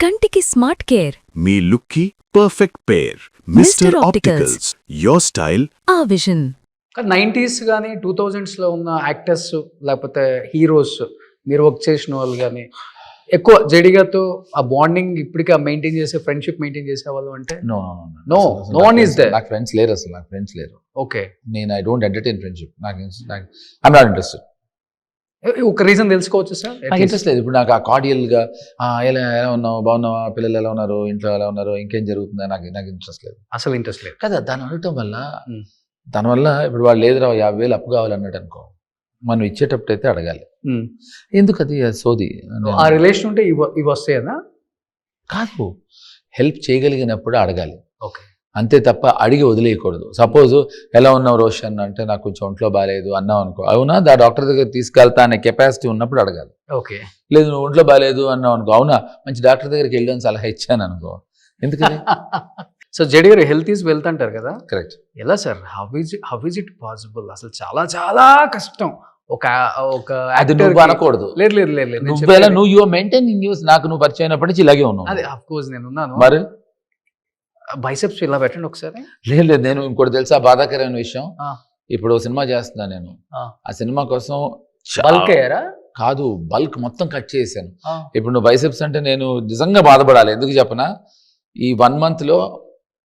కంటికి smart care. మీ లుక్కి perfect pair. Mister Opticals, your style ఆ విజన్. 90s కానీ 2000s ఉన్న యాక్టర్స్ లేకపోతే హీరోస్ మీరు వర్క్ చేసిన వాళ్ళు కానీ ఎక్కువ జడిగాతో ఆ బాండింగ్ ఇప్పటికీ మెయింటైన్ చేసే ఫ్రెండ్షిప్ మెయింటైన్ చేసే వాళ్ళు అంటే No one is there. నాకు ఫ్రెండ్స్ లేరు, అసలు నాకు ఫ్రెండ్స్ లేరు. ఓకే, నేను I don't entertain friendship. I'm not interested. ఒక రీజన్ తెలుసుకోవచ్చు సార్. నాకు ఇంట్రెస్ట్ లేదు. ఇప్పుడు నాకు ఆ కార్డియల్గా ఎలా ఉన్నావు, బాగున్నావా, పిల్లలు ఎలా ఉన్నారు, ఇంట్లో ఎలా ఉన్నారు, ఇంకేం జరుగుతుందా, నాకు ఇంట్రెస్ట్ లేదు. అసలు ఇంట్రెస్ట్ లేదు కదా దాన్ని అడగటం వల్ల దానివల్ల ఇప్పుడు వాళ్ళు లేదురా 50,000 అప్పు కావాలన్నాడు అనుకో, మనం ఇచ్చేటప్పుడు అయితే అడగాలి. ఎందుకు అది సోది ఆ రిలేషన్ ఉంటే ఇవి వస్తాయనా? కాదు, హెల్ప్ చేయగలిగినప్పుడు అడగాలి. ఓకే, అంతే తప్ప అడిగి వదిలేయకూడదు. సపోజ్ ఎలా ఉన్నావు రోషన్ అంటే నాకు కొంచెం ఒంట్లో బాగాలేదు అన్నావు అనుకో, అవునా దా డాక్టర్ దగ్గర తీసుకెళ్తా అనే కెపాసిటీ ఉన్నప్పుడు అడగాలి. ఓకే, లేదు నువ్వు ఒంట్లో బాగాలేదు అన్నావు అనుకో, అవునా మంచి డాక్టర్ దగ్గరికి వెళ్ళని సలహా ఇచ్చాను అనుకో, ఎందుకని? సో జడి గారు హెల్త్ ఈజ్ వెల్త్ అంటారు కదా, కరెక్ట్. ఎలా sir how is it possible? అసలు చాలా చాలా కష్టం. ఒక అది నువ్వు అనకూడదు. లేదు లేదు లేదు లేదు నువ్వు యువర్ మెయింటైనింగ్ యూస్, నాకు నువ్వు పరిచయం అయినప్పటి నుంచి ఇలాగే ఉన్నావు. అదే ఆఫ్ కోర్స్ నేను ఉన్నాను. మరి బైసెప్స్ ఇలా పెట్టండి ఒకసారి. లేదు నేను ఇంకోటి తెలుసా బాధాకరమైన విషయం, ఇప్పుడు సినిమా చేస్తున్నా నేను, ఆ సినిమా కోసం బల్క్ అయ్యారా? కాదు, బల్క్ మొత్తం కట్ చేశాను. ఇప్పుడు నువ్వు బైసెప్స్ అంటే నేను నిజంగా బాధపడాలి. ఎందుకు చెప్పనా, ఈ 1 month లో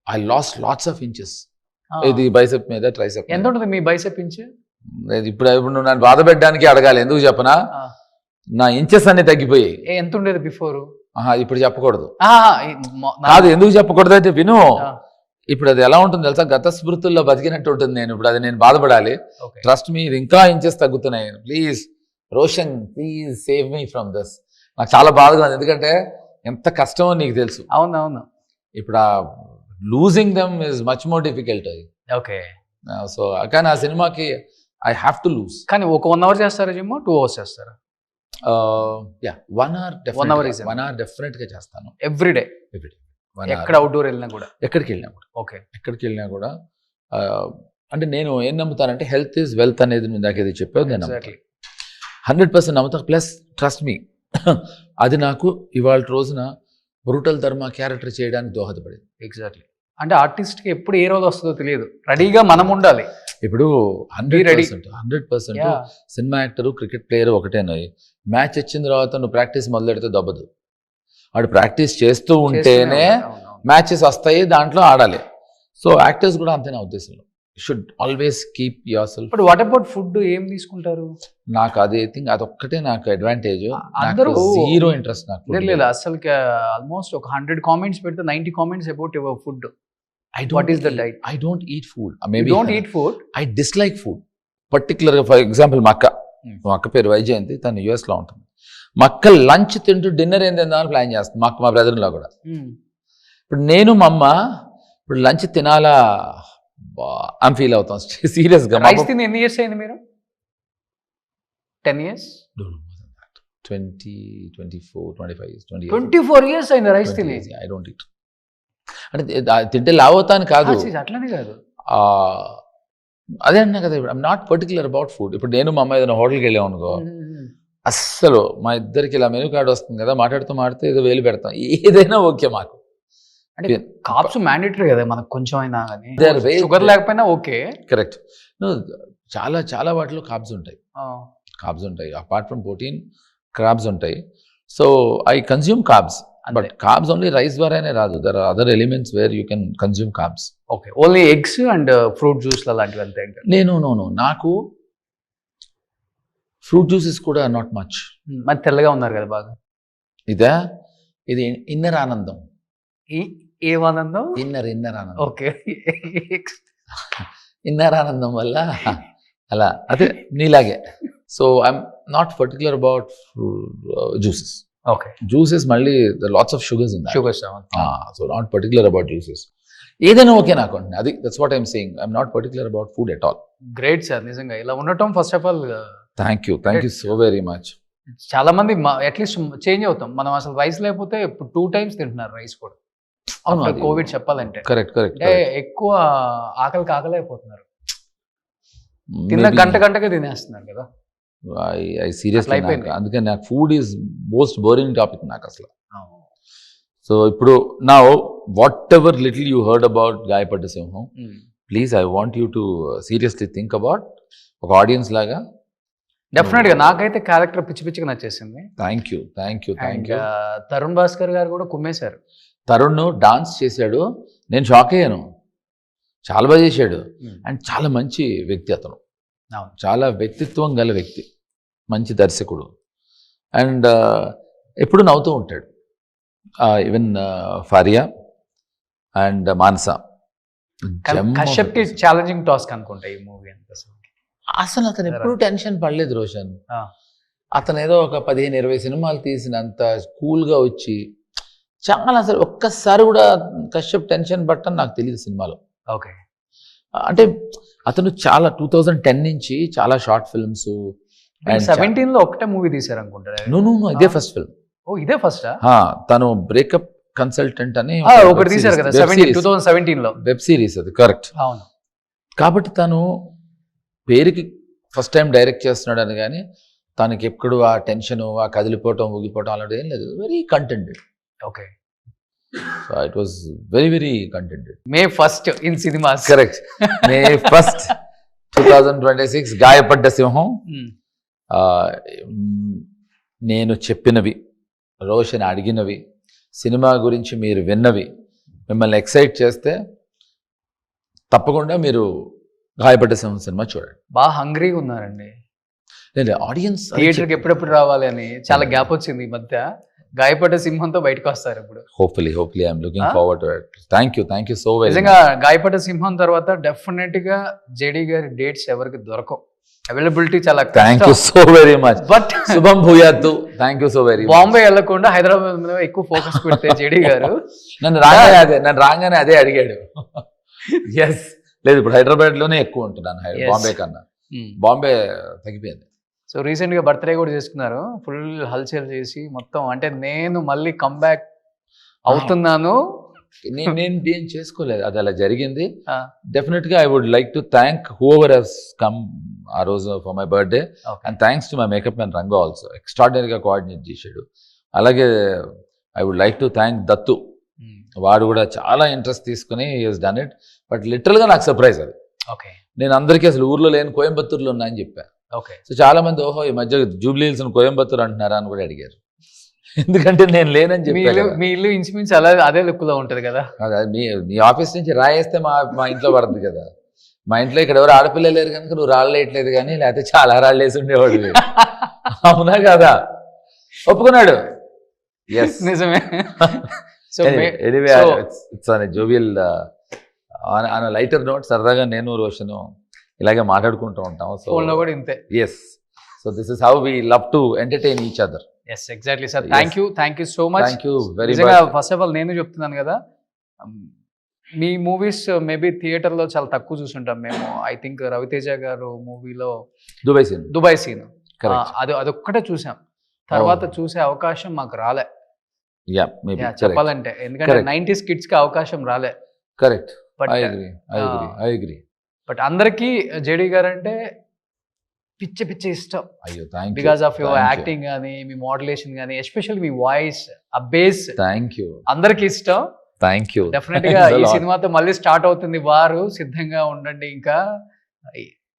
I last lots of inches. ఇది బైసెప్ మీద ట్రైసెప్. ఎంత ఉంటుంది మీ బైసెప్ ఇంచ్? ఇప్పుడు నువ్వు నన్ను బాధ పెట్టడానికి అడగాలి. ఎందుకు చెప్పనా, నా ఇంచెస్ అన్ని తగ్గిపోయాయి. ఎంత ఉండేది బిఫోర్? ఇప్పుడు చెప్పకూడదు. కాదు, ఎందుకు చెప్పకూడదు అయితే విను. ఇప్పుడు అది ఎలా ఉంటుంది తెలుసా, గత స్మృతుల్లో బతికినట్టు ఉంటుంది. ఇప్పుడు అది నేను బాధపడాలి. ట్రస్ట్ మీ, ఇది ఇంకా ఇంచెస్ తగ్గుతున్నాయి. Please Roshan, please save me from this. నాకు చాలా బాధగా ఉంది, ఎందుకంటే ఎంత కష్టమో నీకు తెలుసు. అవునవును. ఇప్పుడు ఆ losing them is much more difficult. Okay, so కానీ ఆ సినిమాకి ఐ హ్యావ్ టు లూజ్. కానీ ఒక 1 hour చేస్తారా జిమ్? 2 hours చేస్తారా? 1 hour డెఫినెట్ గా చేస్తాను. ఎవ్రీడే ఎక్కడ అవుట్డోర్ వెళ్ళినా కూడా? ఎక్కడికి వెళ్ళినా కూడా అంటే నేను ఏం నమ్ముతానంటే హెల్త్ ఈజ్ వెల్త్ అనేది నాకు ఏది చెప్పావు, నేను 100% నమ్ముతా. ప్లస్ ట్రస్ట్ మీ, అది నాకు ఇవాళ రోజున బ్రూటల్ ధర్మ క్యారెక్టర్ చేయడానికి దోహదపడింది. ఎగ్జాక్ట్లీ. అంటే ఆర్టిస్ట్కి ఎప్పుడు ఏ రోజు వస్తుందో తెలియదు, రెడీగా మనం ఉండాలి. ఇప్పుడు 100% సినిమా యాక్టరు, క్రికెట్ ప్లేయర్ ఒకటేనాయి. మ్యాచ్ వచ్చిన తర్వాత నువ్వు ప్రాక్టీస్ మొదలెడితే దొబ్బదు. వాడు ప్రాక్టీస్ చేస్తూ ఉంటేనే మ్యాచెస్ వస్తాయి, దాంట్లో ఆడాలి. సో యాక్టర్స్ కూడా అంతే నా ఉద్దేశంలో. Should always keep your self. But what about food, ఏం తీసుకుంటారు? నాకు అది థింగ్ అదొక్కటే నాకు అడ్వాంటేజ్. అందరూ జీరో ఇంట్రెస్ట్ నాకు. లేదు అసలు ఆల్మోస్ట్ ఒక 100 comments పెడితే 90 comments about your food. What is the diet? I don't eat food. Maybe you don't eat food? I dislike food. Particularly, for example, మా అక్క పేరు వైజయంతి, తను US లో ఉంటుంది. మా అక్క లంచ్ తింటూ డిన్నర్ ఏం తిందామని ప్లాన్ చేస్తుంది. మా బ్రదర్లో కూడా. ఇప్పుడు నేను మా అమ్మ ఇప్పుడు లంచ్ తినాలా అని ఫీల్ అవుతాం సీరియస్గా. రైస్ తిని ఎన్ని ఇయర్స్ అయింది మీరు? 10 years? 20, 24, 25 years. 24 years అయింది రైస్ తిని? I don't eat. అంటే తింటే లావ్ అవుతాను కాదు, అట్లనే కాదు. అదే అన్నా కదా, I'm not particular about food. ఇప్పుడు నేను మా అమ్మ ఏదైనా హోటల్కి వెళ్ళాము అనుకో, అస్సలు మా ఇద్దరికి ఇలా మెనూ కార్డ్ వస్తుంది కదా, మాట్లాడుతూ ఏదో వేలు పెడతాం, ఏదైనా ఓకే మాకు. అంటే కార్బ్స్ మ్యాండేటరీ కదా మనకు, కొంచెం అయినా కానీ షుగర్ లేకపోయినా ఓకే. కరెక్ట్. చాలా చాలా వాటిలో కార్బ్స్ ఉంటాయి. అపార్ట్ ఫ్రమ్ ప్రోటీన్ కార్బ్స్ ఉంటాయి. So I consume carbs. But carbs only rice ద్వారానే రాదు. There are other elements where you can consume carbs. Okay, only eggs and fruit juice లాంటివి అంతే? నాకు ఫ్రూట్ జ్యూసెస్ కూడా నాట్ మచ్. మరి తెల్లగా ఉన్నారు కదా బాగా. ఇది ఇన్నర్ ఆనందం. ఏం ఆనందం? ఇన్నర్ ఆనందం. ఓకే, ఇన్నర్ ఆనందం వల్ల అలా, అదే నీలాగే. So I'm not particular about juices. Okay. Juices మళ్ళీ lots of sugars in that. Sugars. So not particular about juices. ఏదైనా ఓకే నాకు. అది that's what I'm saying. I'm not particular about food at all. Great sir, నిజంగా ఇలా ఉండటం first of all. Thank you so very much. చాలా మంది at least change అవుతాం. మనం అసలు రైస్ లేకపోతే 2 times తింటున్నారు రైస్ కూడా. అవును, కోవిడ్ చెప్పాలంటే. కరెక్ట్. ఎక్కువ ఆకలి అయిపోతున్నారు. గంటగా తినేస్తున్నారు కదా. I seriously, అందుకని నాకు food is most boring topic నాకు అసలు. సో ఇప్పుడు నా what ever little you heard about గాయపడ్డ సింహం, please I want you to seriously think about ఒక ఆడియన్స్ లాగా. డెఫినెట్ గా నాకైతే క్యారెక్టర్ పిచ్చి పిచ్చిగా నచ్చేసింది. Thank you. తరుణ్ భాస్కర్ గారు కూడా కుమ్మేశారు. తరుణ్ డాన్స్ చేశాడు, నేను షాక్ అయ్యాను, చాలా బాగా చేశాడు. అండ్ చాలా మంచి వ్యక్తి అతను, చాలా వ్యక్తిత్వం గల వ్యక్తి, మంచి దర్శకుడు. అండ్ ఎప్పుడు నవ్వుతూ ఉంటాడు. ఈవెన్ ఫారియా అండ్ మానస. కశ్యప్ కి ఛాలెంజింగ్ టాస్క్ అనుకుంటా ఈ మూవీ అంతా. అసలు అతను ఎప్పుడు టెన్షన్ పడలేదు రోషన్. అతను ఏదో ఒక 15-20 సినిమాలు తీసినంత కూల్గా వచ్చి చాలా, అసలు ఒక్కసారి కూడా కశ్యప్ టెన్షన్ పట్టని నాకు తెలియదు సినిమాలో. ఓకే, అంటే అతను చాలా 2010 నుంచి చాలా షార్ట్ ఫిల్మ్స్. 17 లో ఒకటే మూవీ తీశారు అనుకుంటా. నువ్వు ఇదే ఫస్ట్ ఫిల్మ్. ఓ ఇదే ఫస్ట్. తను బ్రేకప్ కన్సల్టెంట్ అని ఒకటి తీశారు కదా 2017 లో, వెబ్ సిరీస్ అది. కరెక్ట్. అవును. కాబట్టి తను పేరుకి ఫస్ట్ టైం డైరెక్ట్ చేస్తున్నాడు అని, కానీ తనకి ఎప్పుడు ఆ టెన్షన్, ఆ కదిలిపోవటం, ఊగిపోవటం అలాంటిది ఏం లేదు. Very కంటెంటెడ్. Okay, so it was very very కంటెంటెడ్. May 1st in cinemas. Correct. May 1st 2026 గాయపడ్డ సింహం. నేను చెప్పినవి, రోషన్ అడిగినవి, సినిమా గురించి మీరు విన్నవి మిమ్మల్ని ఎక్సైట్ చేస్తే తప్పకుండా మీరు గాయపడ్డ సింహం సినిమా చూడండి. బాగా హంగ్రీగా ఉన్నారండి. లేదు, ఆడియన్స్ థియేటర్కి ఎప్పుడెప్పుడు రావాలి అని చాలా గ్యాప్ వచ్చింది ఈ మధ్య. గాయపడ్డ సింహంతో బయటకు వస్తారు ఇప్పుడు. Hopefully I'm looking forward to it. Thank you so very. నిజంగా గాయపడ్డ సింహం తర్వాత డెఫినెట్ గా జేడీ గారి డేట్స్ ఎవరికి దొరకవు, అవైలబిలిటీ చాలా. Thank you so very much. But శుభం భూయాత్తు. Thank you so very much. Bombay వెళ్లకుండా హైదరాబాద్ మీద ఎక్కువ ఫోకస్ పెడితే జేడీ గారు నన్ను రాగానే అదే అడిగాడు. ఎస్, లేదు ఇప్పుడు హైదరాబాద్ లోనే ఎక్కువ ఉంటున్నాను బాంబే కన్నా. బాంబే తగ్గిపోయింది. సో రీసెంట్ గా బర్త్డే కూడా చేసుకున్నారు, ఫుల్ హల్చల్ చేసి మొత్తం. అంటే నేను మళ్ళీ కమ్బ్యాక్ అవుతున్నాను. నేను ఏం చేసుకోలేదు, అది అలా జరిగింది. డెఫినెట్ గా I would like to thank whoever has come ఆ రోజు for my birthday. And thanks to my makeup man Ranga also, ఎక్స్ట్రాడినరీగా కోఆర్డినేట్ చేశాడు. అలాగే I would like to thank Dattu, వాడు కూడా చాలా ఇంట్రెస్ట్ తీసుకుని has done it. But literal గా నాకు సర్ప్రైజ్ అది. ఓకే, నేను అందరికీ అసలు ఊర్లో లేని కోయంబత్తూరులో ఉన్నా అని చెప్పాను. ఓకే. సో చాలా మంది ఓహో ఈ మధ్య జూబ్లీ హిల్స్ కోయంబత్తూరు అంటున్నారా అని కూడా అడిగారు. ఎందుకంటే నేను లేనని చెప్పాను. మీ ఇల్లు ఇంచుమించు అదే లుక్ లో ఉంటది కదా. మీ ఆఫీస్ నుంచి రాయేస్తే మా ఇంట్లో పడుతుంది కదా. మా ఇంట్లో ఇక్కడ ఎవరు ఆడపిల్ల లేరు కనుక నువ్వు రాళ్ళేయట్లేదు, కానీ లేకపోతే చాలా రాళ్ళు వేసి ఉండేవాడు. అవునా కదా, ఒప్పుకున్నాడు. ఎస్, నిజమే. So anyway it's on a jovial on lighter note. సరదాగా నేను రోషను ఇలాగే మాట్లాడుకుంటూ ఉంటాం. సో ఫోన్లో కూడా ఇంతే. Yes, so this is how we love to entertain each other. Yes, exactly sir. Thank you so much. Thank you very much. Much. First of all నేను చెప్తున్నాను కదా, మీ మూవీస్ మేబీ థియేటర్లో చాలా తక్కువ చూసుంటాం మేము. ఐ థింక్ రవితేజ గారు మూవీలో దుబాయ్ సీన్ అదొక్కటే చూసాం. తర్వాత చూసే అవకాశం మాకు రాలే చెప్పాలంటే, ఎందుకంటే 90s కిడ్స్ కి అవకాశం రాలే. కరెక్ట్. బట్ అందరికీ జేడీ గారు అంటే పిచ్చి ఇష్టం. అయ్యో, బికాస్ ఆఫ్ యువర్ యాక్టింగ్ కానీ, మీ మోడ్యులేషన్ కానీ, ఎస్పెషల్లీ మీ వాయిస్, ఆ బేస్ అందరికి ఇష్టం. Thank you. డెఫినెట్ గా ఈ సినిమాతో మళ్ళీ స్టార్ట్ అవుతుంది వారు, సిద్ధంగా ఉండండి. ఇంకా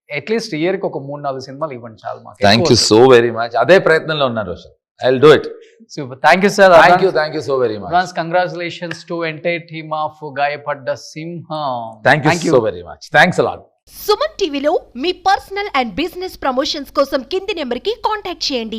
అట్లీస్ట్ ఇయర్ కి ఒక 3-4 సినిమాలు ఇవ్వండి చాలు మాకు. Thank you so very much. అదే ప్రయత్నంలో ఉన్నారు Roshan. I'll do it. Super. Thank you, sir. Thank you so very much. Advance congratulations to entire team of Gayapadda Simham. Thank you so very much. Thanks a lot. Suman టీవీలో మీ personal and business promotions కోసం కింది నెంబర్కి contact చేయండి.